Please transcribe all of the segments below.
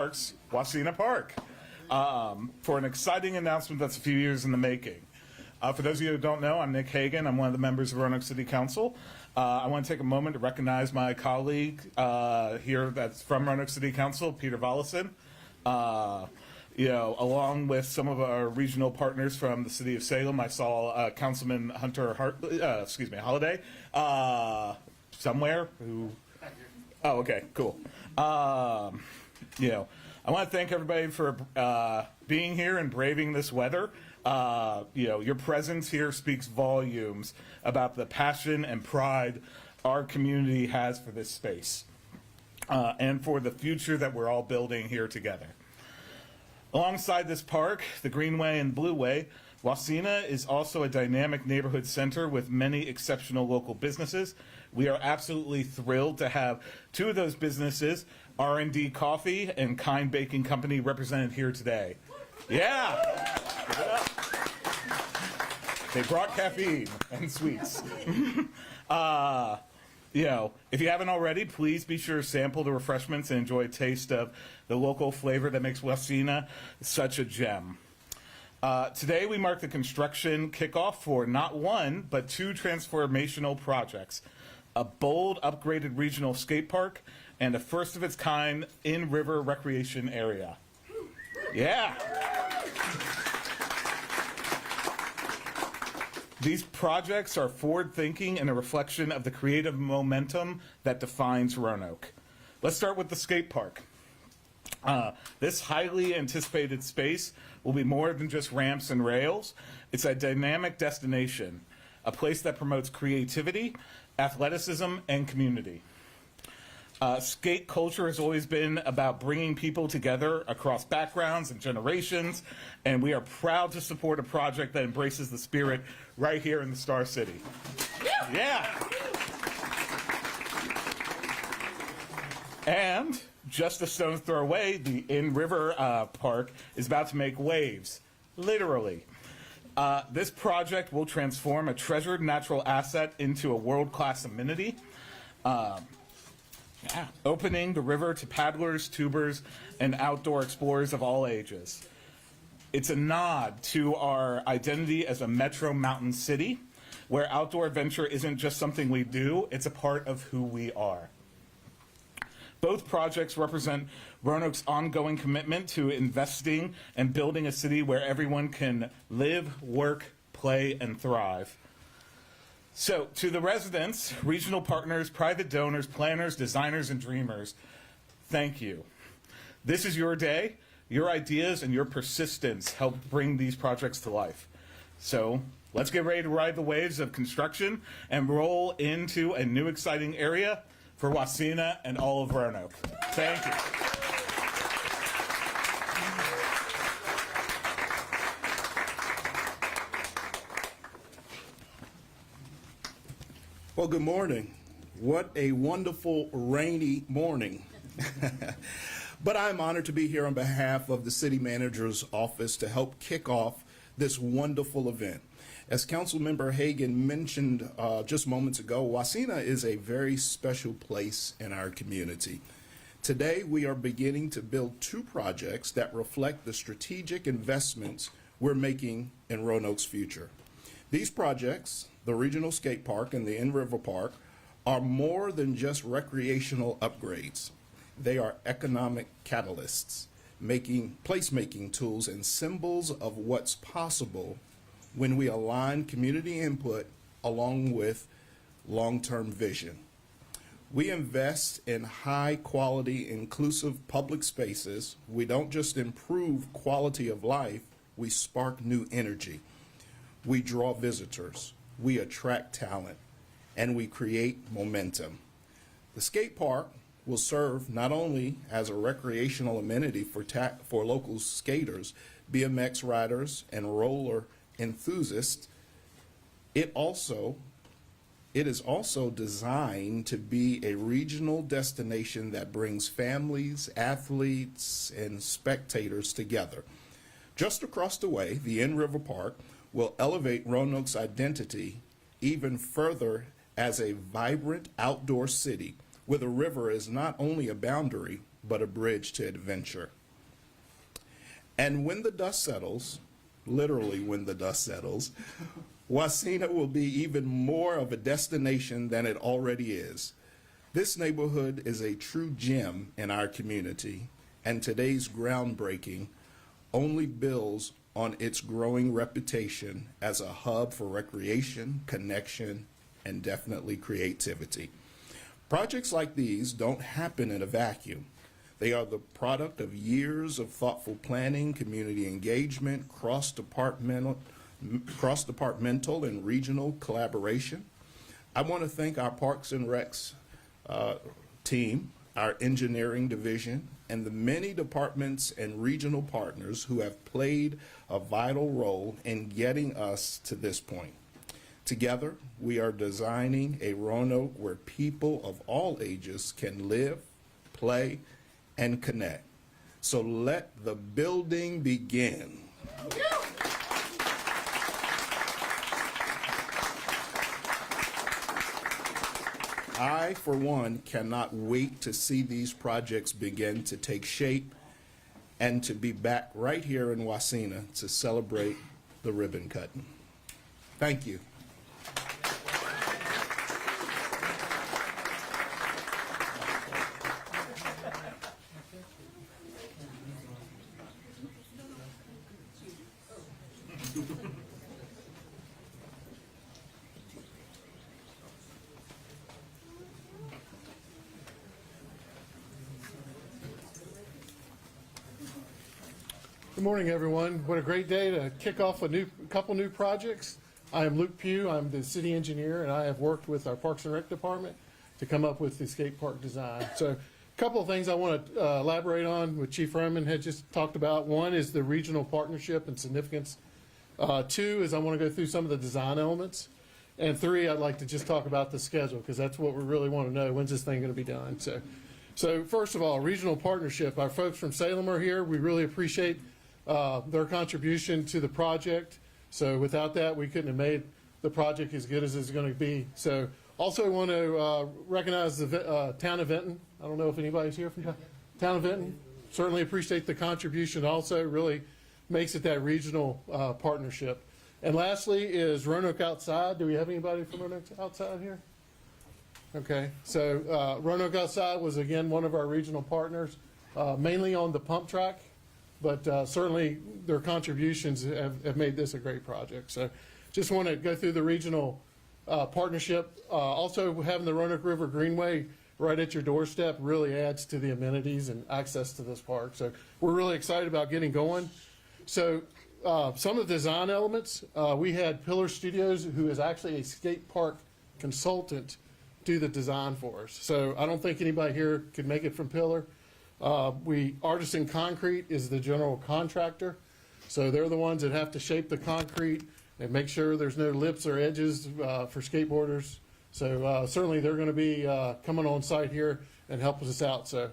Parks, Wasena Park, for an exciting announcement that's a few years in the making. For those of you who don't know, I'm Nick Hagan. I'm one of the members of Roanoke City Council. I want to take a moment to recognize my colleague here that's from Roanoke City Council, Peter Volleson. Along with some of our regional partners from the city of Salem, I saw Councilman Hunter Holiday somewhere. Oh, okay, cool. I want to thank everybody for being here and braving this weather. Your presence here speaks volumes about the passion and pride our community has for this space and for the future that we're all building here together. Alongside this park, the Greenway and Blueway, Wasena is also a dynamic neighborhood center with many exceptional local businesses. We are absolutely thrilled to have two of those businesses, R&D Coffee and Kind Baking Company, represented here today. Yeah! They brought caffeine and sweets. If you haven't already, please be sure to sample the refreshments and enjoy a taste of the local flavor that makes Wasena such a gem. Today we mark the construction kickoff for not one, but two transformational projects, a bold upgraded regional skate park and a first of its kind in-river recreation area. Yeah. These projects are forward-thinking and a reflection of the creative momentum that defines Roanoke. Let's start with the skate park. This highly anticipated space will be more than just ramps and rails. It's a dynamic destination, a place that promotes creativity, athleticism, and community. Skate culture has always been about bringing people together across backgrounds and generations, and we are proud to support a project that embraces the spirit right here in the Star City. Yeah! And just a stone's throw away, the In-River Park is about to make waves, literally. This project will transform a treasured natural asset into a world-class amenity. Opening the river to paddlers, tubers, and outdoor explorers of all ages. It's a nod to our identity as a metro mountain city, where outdoor adventure isn't just something we do, it's a part of who we are. Both projects represent Roanoke's ongoing commitment to investing and building a city where everyone can live, work, play, and thrive. So, to the residents, regional partners, private donors, planners, designers, and dreamers, thank you. This is your day. Your ideas and your persistence help bring these projects to life. So, let's get ready to ride the waves of construction and roll into a new exciting area for Wasena and all of Roanoke. Thank you. Well, good morning. What a wonderful rainy morning. But I'm honored to be here on behalf of the City Manager's Office to help kick off this wonderful event. As Councilmember Hagan mentioned just moments ago, Wasena is a very special place in our community. Today, we are beginning to build two projects that reflect the strategic investments we're making in Roanoke's future. These projects, the Regional Skate Park and the In-River Park, are more than just recreational upgrades. They are economic catalysts, placemaking tools and symbols of what's possible when we align community input along with long-term vision. We invest in high-quality, inclusive public spaces. We don't just improve quality of life, we spark new energy. We draw visitors, we attract talent, and we create momentum. The skate park will serve not only as a recreational amenity for local skaters, BMX riders, and roller enthusiasts, it is also designed to be a regional destination that brings families, athletes, and spectators together. Just across the way, the In-River Park will elevate Roanoke's identity even further as a vibrant outdoor city where the river is not only a boundary, but a bridge to adventure. And when the dust settles, literally when the dust settles, Wasena will be even more of a destination than it already is. This neighborhood is a true gem in our community, and today's groundbreaking only builds on its growing reputation as a hub for recreation, connection, and definitely creativity. Projects like these don't happen in a vacuum. They are the product of years of thoughtful planning, community engagement, cross-departmental and regional collaboration. I want to thank our Parks and Recs team, our engineering division, and the many departments and regional partners who have played a vital role in getting us to this point. Together, we are designing a Roanoke where people of all ages can live, play, and connect. So let the building begin. I, for one, cannot wait to see these projects begin to take shape and to be back right here in Wasena to celebrate the ribbon cutting. Thank you. Good morning, everyone. What a great day to kick off a couple new projects. I am Luke Pugh. I'm the city engineer, and I have worked with our Parks and Rec department to come up with the skate park design. So a couple of things I want to elaborate on, what Chief Roman had just talked about. One is the regional partnership and significance. Two is I want to go through some of the design elements. And three, I'd like to just talk about the schedule, because that's what we really want to know. When's this thing going to be done? So first of all, regional partnership. Our folks from Salem are here. We really appreciate their contribution to the project. So without that, we couldn't have made the project as good as it's going to be. So also want to recognize the town of Vinton. I don't know if anybody's here from town of Vinton. Certainly appreciate the contribution. Also really makes it that regional partnership. And lastly is Roanoke Outside. Do we have anybody from Roanoke Outside here? Okay, so Roanoke Outside was again one of our regional partners, mainly on the pump track. But certainly their contributions have made this a great project. So just want to go through the regional partnership. Also having the Roanoke River Greenway right at your doorstep really adds to the amenities and access to this park. So we're really excited about getting going. So some of the design elements, we had Pillar Studios, who is actually a skate park consultant, do the design for us. So I don't think anybody here could make it from Pillar. Artisan Concrete is the general contractor, so they're the ones that have to shape the concrete and make sure there's no lips or edges for skateboarders. So certainly they're going to be coming on site here and helping us out. So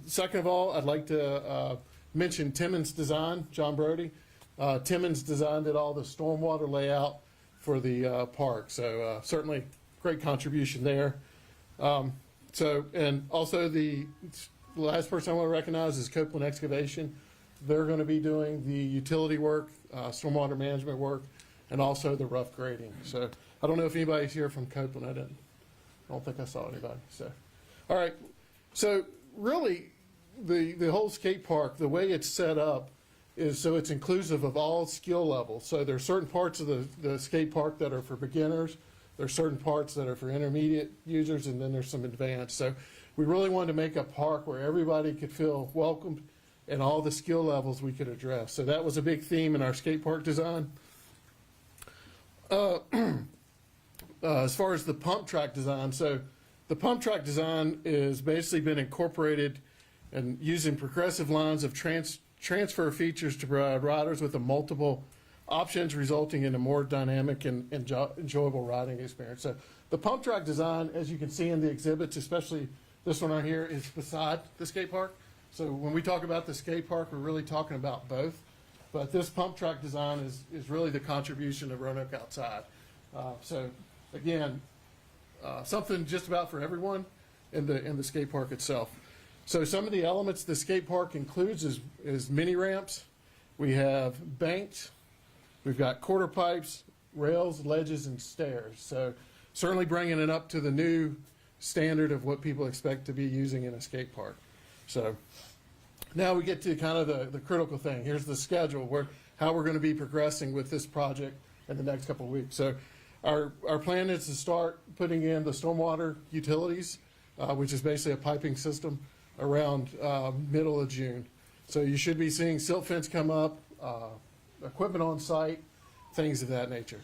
second of all, I'd like to mention Timmons Design, John Brody. Timmons Design did all the stormwater layout for the park, so certainly great contribution there. And also the last person I want to recognize is Copeland Excavation. They're going to be doing the utility work, stormwater management work, and also the rough grading. So I don't know if anybody's here from Copeland. I don't think I saw anybody. So, all right. So really, the whole skate park, the way it's set up is so it's inclusive of all skill levels. So there's certain parts of the skate park that are for beginners. There's certain parts that are for intermediate users, and then there's some advanced. So we really wanted to make a park where everybody could feel welcomed and all the skill levels we could address. So that was a big theme in our skate park design. As far as the pump track design, so the pump track design is basically been incorporated and using progressive lines of transfer features to provide riders with a multiple options, resulting in a more dynamic and enjoyable riding experience. So the pump track design, as you can see in the exhibits, especially this one right here, is beside the skate park. So when we talk about the skate park, we're really talking about both. But this pump track design is really the contribution of Roanoke Outside. So again, something just about for everyone in the skate park itself. So some of the elements the skate park includes is mini ramps. We have banks. We've got quarter pipes, rails, ledges, and stairs. So certainly bringing it up to the new standard of what people expect to be using in a skate park. So now we get to kind of the critical thing. Here's the schedule, how we're going to be progressing with this project in the next couple of weeks. So our plan is to start putting in the stormwater utilities, which is basically a piping system, around middle of June. So you should be seeing silt fence come up, equipment on site, things of that nature.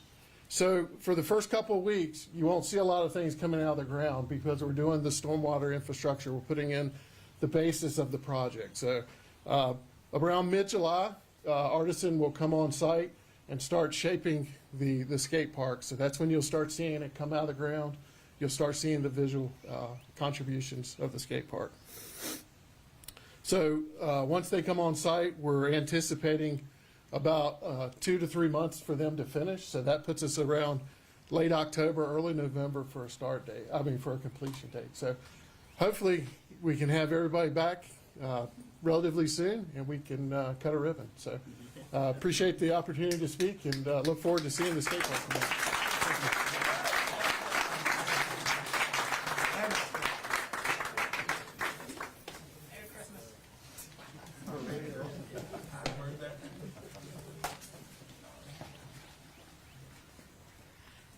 So for the first couple of weeks, you won't see a lot of things coming out of the ground because we're doing the stormwater infrastructure. We're putting in the basis of the project. So around mid-July, Artisan will come on site and start shaping the skate park. So that's when you'll start seeing it come out of the ground. You'll start seeing the visual contributions of the skate park. So once they come on site, we're anticipating about 2 to 3 months for them to finish. So that puts us around late October, early November for a start date, for a completion date. So hopefully we can have everybody back relatively soon and we can cut a ribbon. So appreciate the opportunity to speak and look forward to seeing the skate park come out.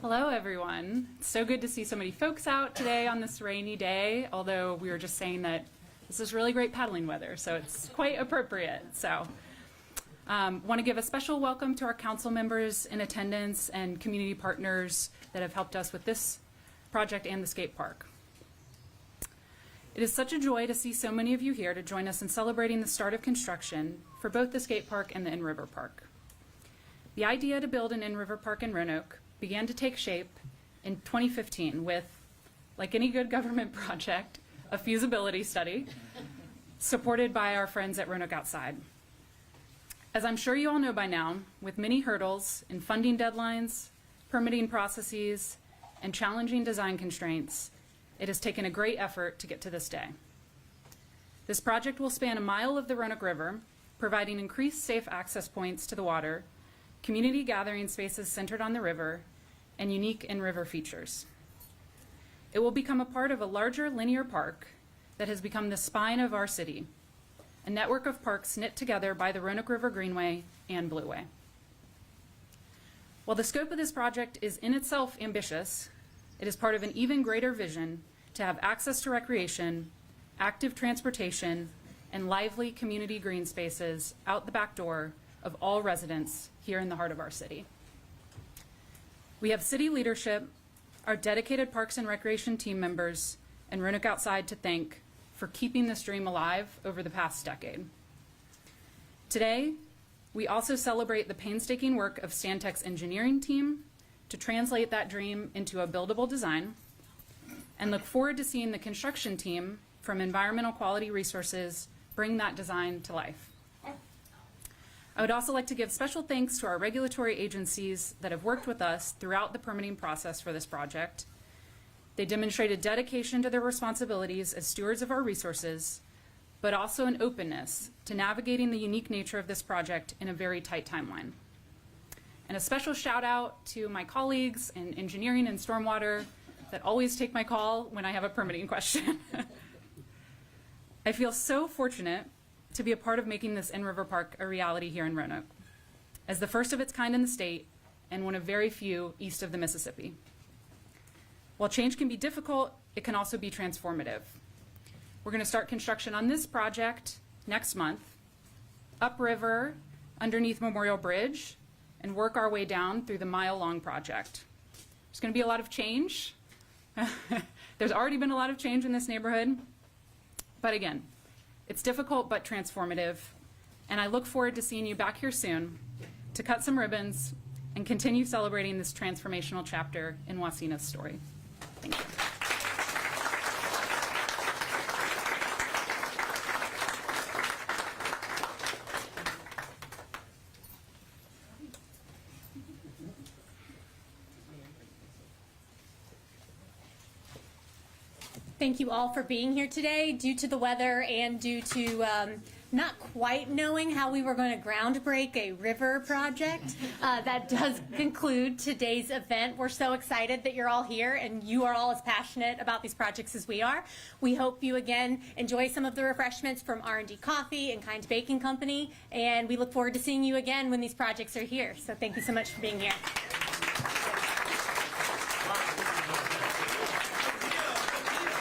Hello, everyone. It's so good to see so many folks out today on this rainy day, although we were just saying that this is really great paddling weather, so it's quite appropriate. So want to give a special welcome to our council members in attendance and community partners that have helped us with this project and the skate park. It is such a joy to see so many of you here to join us in celebrating the start of construction for both the skate park and the In-River Park. The idea to build an In-River Park in Roanoke began to take shape in 2015 with, like any good government project, a feasibility study supported by our friends at Roanoke Outside. As I'm sure you all know by now, with many hurdles in funding deadlines, permitting processes, and challenging design constraints, it has taken a great effort to get to this day. This project will span a mile of the Roanoke River, providing increased safe access points to the water, community gathering spaces centered on the river, and unique in-river features. It will become a part of a larger linear park that has become the spine of our city, a network of parks knit together by the Roanoke River Greenway and Blueway. While the scope of this project is in itself ambitious, it is part of an even greater vision to have access to recreation, active transportation, and lively community green spaces out the back door of all residents here in the heart of our city. We have city leadership, our dedicated Parks and Recreation team members, and Roanoke Outside to thank for keeping this dream alive over the past decade. Today, we also celebrate the painstaking work of Stantec's engineering team to translate that dream into a buildable design, and look forward to seeing the construction team from Environmental Quality Resources bring that design to life. I would also like to give special thanks to our regulatory agencies that have worked with us throughout the permitting process for this project. They demonstrated dedication to their responsibilities as stewards of our resources, but also an openness to navigating the unique nature of this project in a very tight timeline. And a special shout out to my colleagues in engineering and stormwater that always take my call when I have a permitting question. I feel so fortunate to be a part of making this In-River Park a reality here in Roanoke, as the first of its kind in the state and one of very few east of the Mississippi. While change can be difficult, it can also be transformative. We're going to start construction on this project next month, upriver, underneath Memorial Bridge, and work our way down through the mile-long project. There's going to be a lot of change. There's already been a lot of change in this neighborhood, but again, it's difficult but transformative, and I look forward to seeing you back here soon to cut some ribbons and continue celebrating this transformational chapter in Wasena's story. Thank you. Thank you all for being here today. Due to the weather and due to not quite knowing how we were going to ground break a river project, that does conclude today's event. We're so excited that you're all here and you are all as passionate about these projects as we are. We hope you again enjoy some of the refreshments from R&D Coffee and Kind Baking Company, and we look forward to seeing you again when these projects are here. So thank you so much for being here.